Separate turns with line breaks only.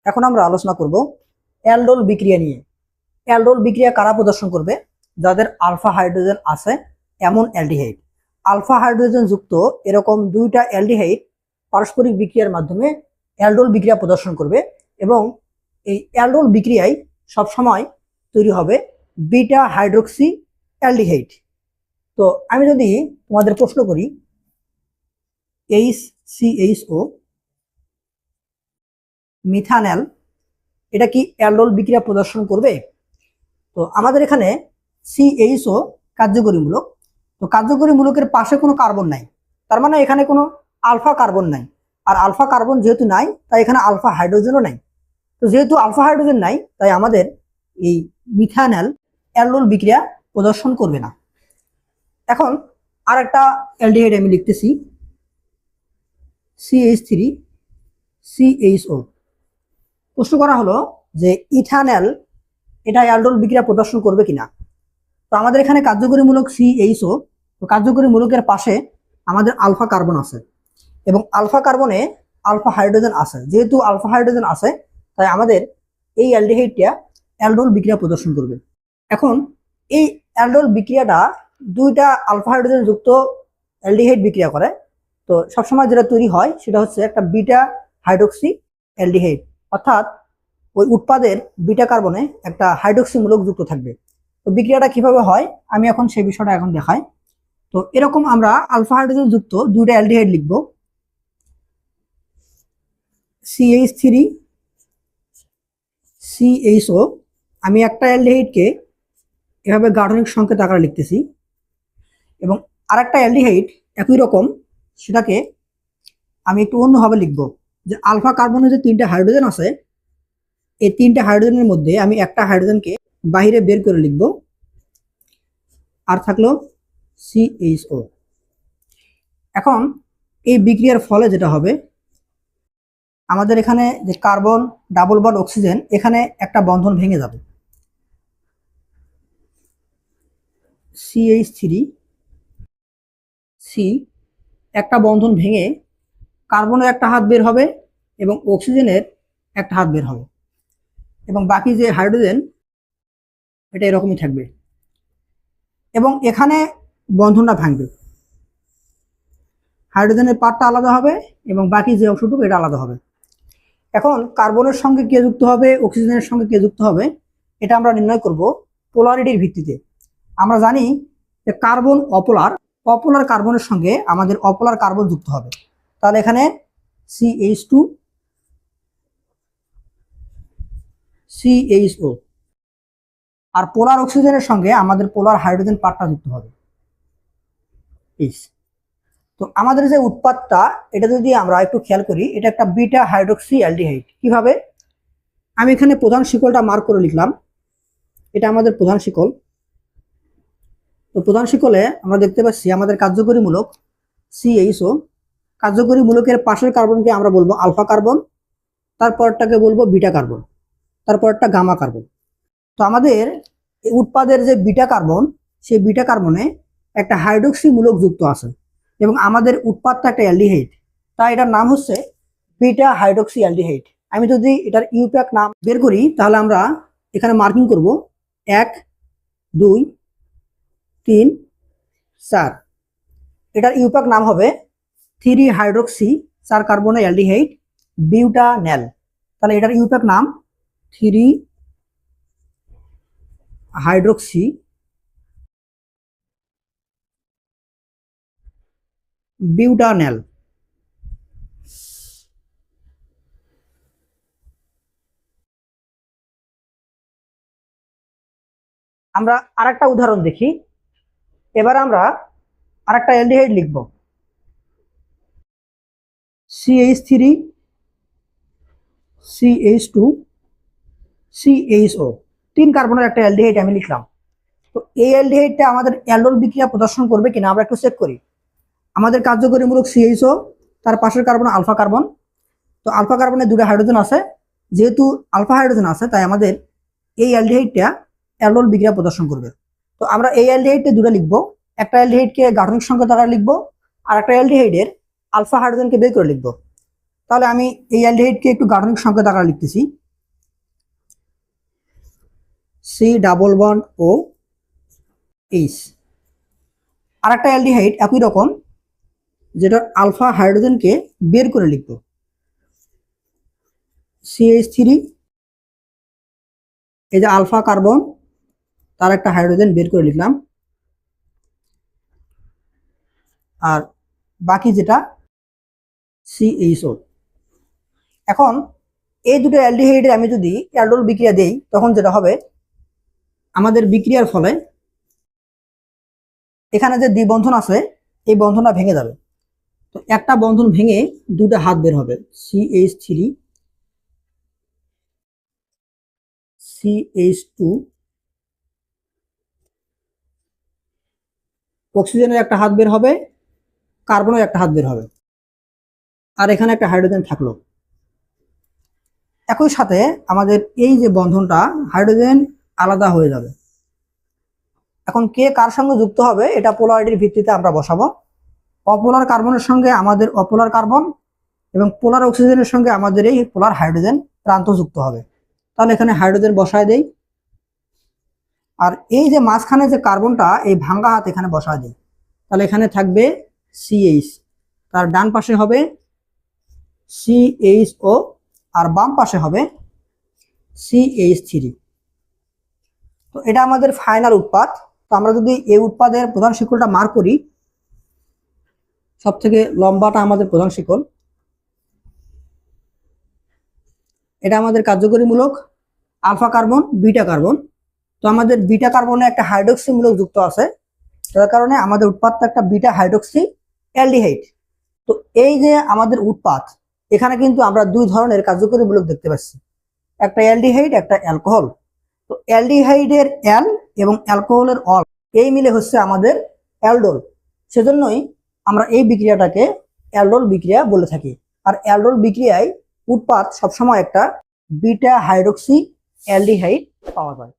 এখন আমরা আলোচনা করব অ্যালডোল বিক্রিয়া নিয়ে। অ্যালডোল বিক্রিয়া কারা প্রদর্শন করবে? যাদের আলফা হাইড্রোজেন আছে এমন অ্যালডিহাইড। আলফা হাইড্রোজেন যুক্ত এরকম দুইটা অ্যালডিহাইড পারস্পরিক বিক্রিয়ার মাধ্যমে অ্যালডোল বিক্রিয়া প্রদর্শন করবে এবং এই অ্যালডোল বিক্রিয়ায় সবসময় তৈরি হবে বিটা হাইড্রোক্সি অ্যালডিহাইড। তো আমি যদি তোমাদের প্রশ্ন করি, HCHO মিথানল এটা কি অ্যালডোল বিক্রিয়া প্রদর্শন করবে? তো আমাদের এখানে CHO কার্যকরী মূলক, তো কার্যকরী মূলকের পাশে কোনো কার্বন নাই, তার মানে এখানে কোনো আলফা কার্বন নাই। আর আলফা কার্বন যেহেতু নাই তাই এখানে আলফা হাইড্রোজেনও নাই। তো যেহেতু আলফা হাইড্রোজেন নাই তাই আমাদের এই মিথানল অ্যালডোল বিক্রিয়া প্রদর্শন করবে না। এখন আর একটা অ্যালডিহাইড আমি লিখতেছি CH3CHO। প্রশ্ন করা হলো যে ইথানল এটা অ্যালডোল বিক্রিয়া প্রদর্শন করবে কিনা। তো আমাদের এখানে কার্যকরী মূলক CHO, তো কার্যকরী মূলকের পাশে আমাদের আলফা কার্বন আছে এবং আলফা কার্বনে আলফা হাইড্রোজেন আছে। যেহেতু আলফা হাইড্রোজেন আছে তাই আমাদের এই অ্যালডিহাইডটা অ্যালডোল বিক্রিয়া প্রদর্শন করবে। এখন এই অ্যালডোল বিক্রিয়াটা দুইটা আলফা হাইড্রোজেন যুক্ত অ্যালডিহাইড বিক্রিয়া করে। তো সবসময় যেটা তৈরি হয় সেটা হচ্ছে একটা বিটা হাইড্রোক্সি অ্যালডিহাইড, অর্থাৎ ওই উৎপাদের বিটা কার্বনে একটা হাইড্রোক্সি মূলক যুক্ত থাকবে। তো বিক্রিয়াটা কিভাবে হয় আমি এখন সেই বিষয়টা এখন দেখাই। তো এরকম আমরা আলফা হাইড্রোজেন যুক্ত দুইটা অ্যালডিহাইড লিখব, CH3CHO। আমি একটা অ্যালডিহাইডকে এভাবে গাঠনিক সংকেত আকারে লিখতেছি এবং আরেকটা অ্যালডিহাইড একই রকম, সেটাকে আমি একটু অন্যভাবে লিখব। যে আলফা কার্বনের যে তিনটা হাইড্রোজেন আছে এই তিনটা হাইড্রোজেনের মধ্যে আমি একটা হাইড্রোজেনকে বাহিরে বের করে লিখব, আর থাকলো CHO। এখন এই বিক্রিয়ার ফলে যেটা হবে, আমাদের এখানে যে কার্বন ডাবল বন্ড অক্সিজেন, এখানে একটা বন্ধন ভেঙে যাবে, CH3C একটা বন্ধন ভেঙে কার্বনের একটা হাত বের হবে এবং অক্সিজেনের একটা হাত বের হবে এবং বাকি যে হাইড্রোজেন এটা এরকমই থাকবে এবং এখানে বন্ধনটা ভাঙবে, হাইড্রোজেনের পার্টটা আলাদা হবে এবং বাকি যে অংশটুকু এটা আলাদা হবে। এখন কার্বনের সঙ্গে কে যুক্ত হবে, অক্সিজেনের সঙ্গে কে যুক্ত হবে, এটা আমরা নির্ণয় করব পোলারিটির ভিত্তিতে। আমরা জানি যে কার্বন অপোলার, অপোলার কার্বনের সঙ্গে আমাদের অপোলার কার্বন যুক্ত হবে। তাহলে এখানে CH2CHO, আর পোলার অক্সিজেনের সঙ্গে আমাদের পোলার হাইড্রোজেন পার্টটা যুক্ত হবে। তো আমাদের যে উৎপাদটা এটা যদি আমরা একটু খেয়াল করি, এটা একটা বিটা হাইড্রোক্সি অ্যালডিহাইড। কিভাবে? আমি এখানে প্রধান শিকলটা মার্ক করে লিখলাম, এটা আমাদের প্রধান শিকল। তো প্রধান শিকলে আমরা দেখতে পাচ্ছি আমাদের কার্যকরী মূলক CHO, কার্যকরী মূলকের পাশের কার্বনকে আমরা বলবো আলফা কার্বন, তারপরটাকে বলবো বিটা কার্বন, তারপরটা গামা কার্বন। তো আমাদের উৎপাদের যে বিটা কার্বন, সেই বিটা কার্বনে একটা হাইড্রোক্সি মূলক যুক্ত আছে এবং আমাদের উৎপাদটা একটা অ্যালডিহাইড, তাই এটার নাম হচ্ছে বিটা হাইড্রোক্সি অ্যালডিহাইড। আমি যদি এটার ইউপ্যাক নাম বের করি তাহলে আমরা এখানে মার্কিং করব 1 2 3 4। এটার ইউপ্যাক নাম হবে 3 হাইড্রোক্সি 4 কার্বন অ্যালডিহাইড বিউটানল। তাহলে এটার ইউপ্যাক নাম 3 হাইড্রোক্সি বিউটানল। আমরা আরেকটা উদাহরণ দেখি। এবার আমরা আরেকটা অ্যালডিহাইড লিখব, CH3CH2CHO, 3 কার্বনের একটা অ্যালডিহাইড আমি লিখলাম। তো এই অ্যালডিহাইডটা আমাদের অ্যালডোল বিক্রিয়া প্রদর্শন করবে কিনা আমরা একটু চেক করি। আমাদের কার্যকরী মূলক CHO, তার পাশের কার্বন আলফা কার্বন। তো আলফা কার্বনে দুটো হাইড্রোজেন আছে, যেহেতু আলফা হাইড্রোজেন আছে তাই আমাদের এই অ্যালডিহাইডটা অ্যালডোল বিক্রিয়া প্রদর্শন করবে। তো আমরা এই অ্যালডিহাইডটা দুটো লিখবো, একটা অ্যালডিহাইডকে গাঠনিক সংকেত দ্বারা লিখবো আর একটা অ্যালডিহাইডের আলফা হাইড্রোজেনকে বের করে লিখবো। তাহলে আমি এই অ্যালডিহাইডকে একটু গাঠনিক সংকেত আকারে লিখতেছি, C++O আর একটা অ্যালডিহাইড একই রকম, যেটা আলফা হাইড্রোজেনকে বের করে লিখব, CH3, এই যে আলফা কার্বন তার একটা হাইড্রোজেন বের করে লিখলাম, আর বাকি যেটা CHO। এখন এই দুটো অ্যালডিহাইডে আমি যদি অ্যালডোল বিক্রিয়া দেই, তখন যেটা হবে, আমাদের বিক্রিয়ার ফলে এখানে যে দ্বিবন্ধন আছে এই বন্ধনটা ভেঙে যাবে। তো একটা বন্ধন ভেঙে দুটো হাত বের হবে, CH3 CH2, অক্সিজেনের একটা হাত বের হবে, কার্বনের একটা হাত বের হবে, আর এখানে একটা হাইড্রোজেন থাকলো। একই সাথে আমাদের এই যে বন্ধনটা, হাইড্রোজেন আলাদা হয়ে যাবে। এখন কে কার সঙ্গে যুক্ত হবে এটা পোলারিটির ভিত্তিতে আমরা বসাবো। অপোলার কার্বনের সঙ্গে আমাদের অপোলার কার্বন এবং পোলার অক্সিজেনের সঙ্গে আমাদের এই পোলার হাইড্রোজেন প্রান্ত যুক্ত হবে। তাহলে এখানে হাইড্রোজেন বসায় দেই, আর এই যে মাঝখানে যে কার্বনটা, এই ভাঙ্গা হাত এখানে বসায় দেই। তাহলে এখানে থাকবে CH, তার ডান পাশে হবে CHO, আর বাম পাশে হবে CH3। তো এটা আমাদের ফাইনাল উৎপাদ। তো আমরা যদি এই উৎপাদের প্রধান শিকলটা মার্ক করি, সব থেকে লম্বাটা আমাদের প্রধান শিকল, এটা আমাদের কার্যকরী মূলক আলফা কার্বন বিটা কার্বন। তো আমাদের বিটা কার্বনে একটা হাইড্রোক্সি মূলক যুক্ত আছে, যার কারণে আমাদের উৎপাদটা একটা বিটা হাইড্রোক্সি অ্যালডিহাইড। তো এই যে আমাদের উৎপাদ, এখানে কিন্তু আমরা দুই ধরনের কার্যকরী মূলক দেখতে পাচ্ছি, একটা অ্যালডিহাইড একটা অ্যালকোহল। তো অ্যালডিহাইডের অ্যাল এবং অ্যালকোহলের অল, এই মিলে হচ্ছে আমাদের অ্যালডোল। সেজন্যই আমরা এই বিক্রিয়াটাকে অ্যালডোল বিক্রিয়া বলে থাকি। আর অ্যালডোল বিক্রিয়ায় উৎপাদ সবসময় একটা বিটা হাইড্রোক্সি অ্যালডিহাইড পাওয়া যায়।